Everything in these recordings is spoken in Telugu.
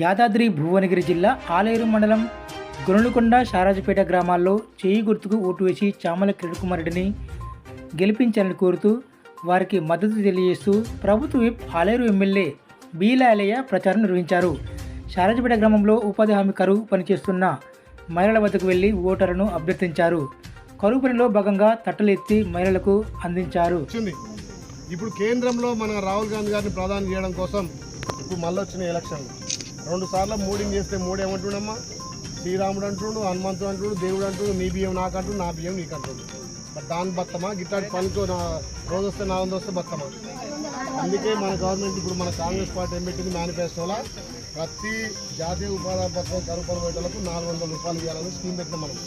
యాదాద్రి భువనగిరి జిల్లా ఆలేరు మండలం గొనులకొండ శారాజపేట గ్రామాల్లో చేయి గుర్తుకు ఓటు వేసి చామల కిరణ్ కుమార్ రెడ్డిని గెలిపించాలని కోరుతూ వారికి మద్దతు తెలియజేస్తూ ప్రభుత్వ విప్ ఆలేరు ఎమ్మెల్యే బీలాలయ్య ప్రచారం నిర్వహించారు. శారాజపేట గ్రామంలో ఉపాధి హామీ కరువు పనిచేస్తున్న మహిళల వద్దకు వెళ్లి ఓటర్లను అభ్యర్థించారు. కరువు పనిలో భాగంగా తట్టలు ఎత్తి మహిళలకు అందించారు. ఇప్పుడు కేంద్రంలో మన రాహుల్ గాంధీ గారిని ప్రధాని చేయడం కోసం ఇప్పుడు మళ్ళీ వచ్చిన ఎలక్షన్ 2 సార్లు మూడింగ్ చేస్తే ఏమంటుండమ్మా, శ్రీరాముడు అంటుండు, హనుమంతుడు అంటుండు, దేవుడు అంటుండు, నీ బియ్యం నాకు అంటుండు, నా బియ్యం నీకు అంటుండు. బట్ దాని బత్తమా గిట్లాంటి పనితో రోజు వస్తే 400 వస్తే బత్తమా. అందుకే మన గవర్నమెంట్ ఇప్పుడు మన కాంగ్రెస్ పార్టీ ఏం పెట్టింది, మేనిఫెస్టోలో ప్రతి జాతీయ ఉపాధి పథకం కరువు పని పెట్టలకు 400 రూపాయలు ఇవ్వాలని స్కీమ్ పెట్టినాం. మనం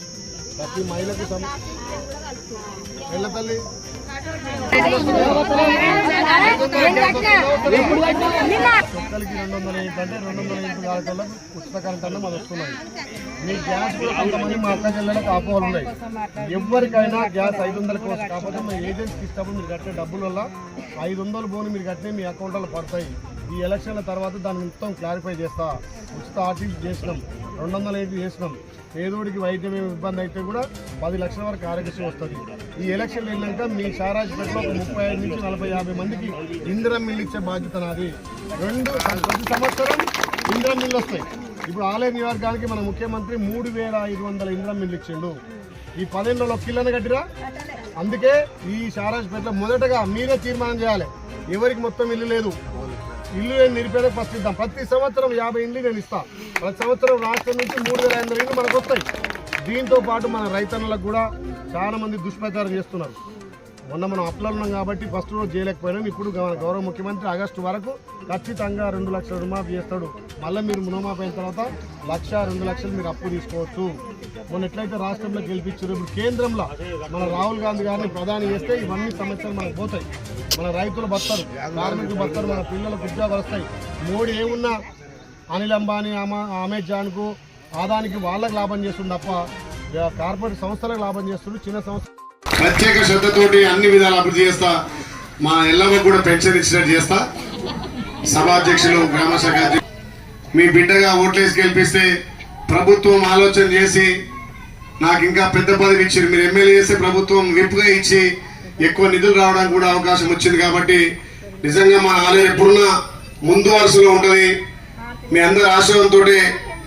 ప్రతి మహిళకు వెళ్ళ తల్లి ఒక్కరికి 200 ఏంటంటే 200 కాలకల్లా ఉచిత కరెంట్ అన్న మాది వస్తున్నాయి. మీ గ్యాస్ కూడా కొంతమంది మా అక్క చెల్లెలకు ఆపోలు ఉన్నాయి. ఎవరికైనా గ్యాస్ 500 కోసం కాకపోతే మా ఏజెన్సీకి ఇష్టపడి మీరు కట్టే డబ్బుల వల్ల 500 బోను మీరు కట్టిన మీ అకౌంట్లో పడతాయి. ఈ ఎలక్షన్ల తర్వాత దాన్ని మొత్తం క్లారిఫై చేస్తా. ఉచిత ఆర్టీసీ చేసినాం, 200 చేసినాం. పేదోడికి వైద్యం ఇబ్బంది అయితే కూడా 10 లక్షల వరకు ఆరోగ్యశ్రీ వస్తుంది. ఈ ఎలక్షన్లు వెళ్ళాక మీ శారాజపేటలో 35 నుంచి 40-50 మందికి ఇందిరా మిల్లు ఇచ్చే బాధ్యత నాది. ప్రతి సంవత్సరం ఇందిరా మిల్లు వస్తాయి. ఇప్పుడు ఆలయ నియోజకవర్గానికి మన ముఖ్యమంత్రి 3500 ఇందిరా మిల్లు ఇచ్చిండు. ఈ 10 ఏళ్ళలో కిల్లని కట్టిరా. అందుకే ఈ శారాజపేటలో మొదటగా మీరే తీర్మానం చేయాలి. ఎవరికి మొత్తం ఇల్లు లేదు, ఇల్లు నేను నిరుపేదకు ఫస్ట్ ఇద్దాం. ప్రతి సంవత్సరం 50 ఇండ్లు నేను ఇస్తాను. ప్రతి సంవత్సరం రాష్ట్రం నుంచి 3500 ఇండ్లు మనకు వస్తాయి. దీంతో పాటు మన రైతన్నులకు కూడా చాలా మంది దుష్ప్రచారం చేస్తున్నారు. మొన్న మనం అప్లో ఉన్నాం కాబట్టి ఫస్ట్ రోజు చేయలేకపోయినాం. ఇప్పుడు గౌరవ ముఖ్యమంత్రి ఆగస్టు వరకు ఖచ్చితంగా 2 లక్షల రుణమాఫీ చేస్తాడు. మళ్ళీ మీరు రుణమాఫీ అయిన తర్వాత 1,00,000-2 లక్షలు మీరు అప్పు తీసుకోవచ్చు. మొన్న ఎట్లయితే రాష్ట్రంలో గెలిపించారు, ఇప్పుడు కేంద్రంలో మన రాహుల్ గాంధీ గారిని ప్రధాని చేస్తే ఇవన్నీ సమస్యలు మనకు పోతాయి. మన రైతులు బతారు, కార్మికులు బతారు, మన పిల్లలకు ఉద్యోగాలు వస్తాయి. మోడీ ఏమున్నా అనిల్ అంబానీ, అమెజాన్కు, ఆదానికి వాళ్ళకి లాభం చేస్తుంది తప్ప కార్పొరేట్ సంస్థలకు లాభం చేస్తుంది. చిన్న సంస్థ ప్రత్యేక శ్రద్ధతోటి అన్ని విధాలు అభివృద్ధి చేస్తా. మా ఎల్లమ్మ కూడా పెన్షన్ ఇచ్చినట్టు చేస్తా. సభాధ్యక్షులు, గ్రామ శాఖ మీ బిడ్డగా ఓట్లేసి గెలిపిస్తే ప్రభుత్వం ఆలోచన చేసి నాకు ఇంకా పెద్ద పదవి ఇచ్చారు. మీరు ఎమ్మెల్యే చేస్తే ప్రభుత్వం విప్గా ఇచ్చి ఎక్కువ నిధులు రావడానికి కూడా అవకాశం వచ్చింది. కాబట్టి నిజంగా మా ఆలయం ఎప్పుడున్నా ముందు వరుసలో ఉంటుంది. మీ అందరి ఆశ్రయంతో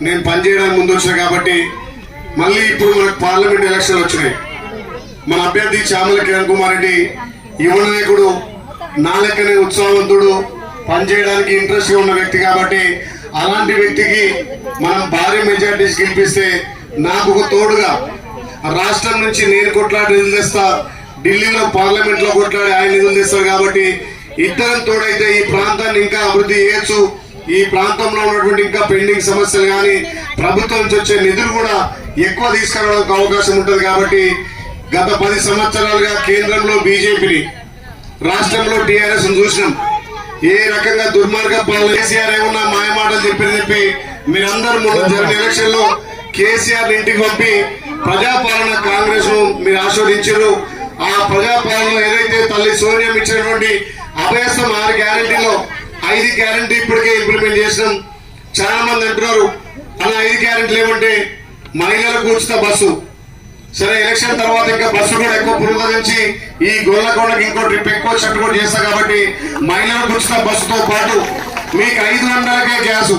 నేను పనిచేయడానికి ముందు వచ్చిన కాబట్టి మళ్ళీ ఇప్పుడు మనకు పార్లమెంట్ ఎలక్షన్లు వచ్చినాయి. మన అభ్యర్థి చామల కిరణ్ కుమార్ రెడ్డి యువ నాయకుడు, నా లెక్కనే ఉత్సాహవంతుడు, పనిచేయడానికి ఇంట్రెస్ట్ ఉన్న వ్యక్తి. కాబట్టి అలాంటి వ్యక్తికి మనం భారీ మెజార్టీ గెలిపిస్తే నాకు ఒక తోడుగా రాష్ట్రం నుంచి నేను కొట్లాడి నిధులు తెస్తా, ఢిల్లీలో పార్లమెంట్ లో కొట్లాడి ఆయన నిధులు తెస్తారు. కాబట్టి ఇద్దరం తోడైతే ఈ ప్రాంతాన్ని ఇంకా అభివృద్ధి చేయొచ్చు. ఈ ప్రాంతంలో ఉన్నటువంటి ఇంకా పెండింగ్ సమస్యలు కానీ ప్రభుత్వం నుంచి వచ్చే నిధులు కూడా ఎక్కువ తీసుకురావడానికి అవకాశం ఉంటుంది. కాబట్టి గత 10 సంవత్సరాలుగా కేంద్రంలో బీజేపీని, రాష్ట్రంలో టీఆర్ఎస్ చూసినాం. ఏ రకంగా దుర్మార్గ పాలన. కేసీఆర్ ఏమన్నా మాయమాటలు చెప్పి మీరందరూ మొన్న జరిగిన ఎలక్షన్ లో కేసీఆర్ ఇంటికి పంపి ప్రజాపాలన కాంగ్రెస్ ను మీరు ఆస్వాదించారు. ఆ ప్రజాపాలనలో ఏదైతే తల్లి సోనియా ఇచ్చినటువంటి అభయస్థం 6 గ్యారంటీలో 5 గ్యారంటీ ఇప్పటికే ఇంప్లిమెంట్ చేసినాం. చాలా మంది అంటున్నారు అలా 5 గ్యారంటీలు ఏమంటే మహిళలకు ఉచిత బస్సు. సరే, ఎలక్షన్ తర్వాత ఇంకా బస్సు కూడా ఎక్కువ పునరుద్ధరించి ఈ గొల్లకొండకి ఇంకో ట్రిప్ ఎక్కువ చెట్టు కూడా చేస్తా. కాబట్టి మహిళలకు ఉచిత బస్సుతో పాటు మీకు 500కే గ్యాసు.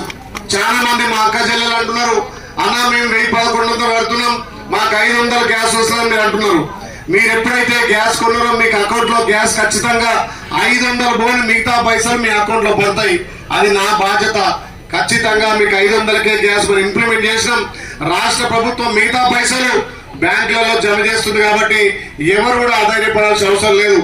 చాలా మంది మా అక్క చెల్లెలు అంటున్నారు, అన్న మేము 1100 కడుతున్నాం, మాకు 500 గ్యాస్ వస్తుందని మీరు అంటున్నారు. మీరు ఎప్పుడైతే గ్యాస్ కొన్నారో మీకు అకౌంట్ లో గ్యాస్ ఖచ్చితంగా 500 పోని మిగతా పైసలు మీ అకౌంట్ లో పడతాయి. అది నా బాధ్యత. ఖచ్చితంగా మీకు 500కే గ్యాస్ మనం ఇంప్లిమెంట్ చేసినాం. రాష్ట్ర ప్రభుత్వం మిగతా పైసలు బ్యాంకులలో జమ చేస్తుంది. కాబట్టి ఎవరు కూడా ఆదాయపడాల్సిన అవసరం లేదు.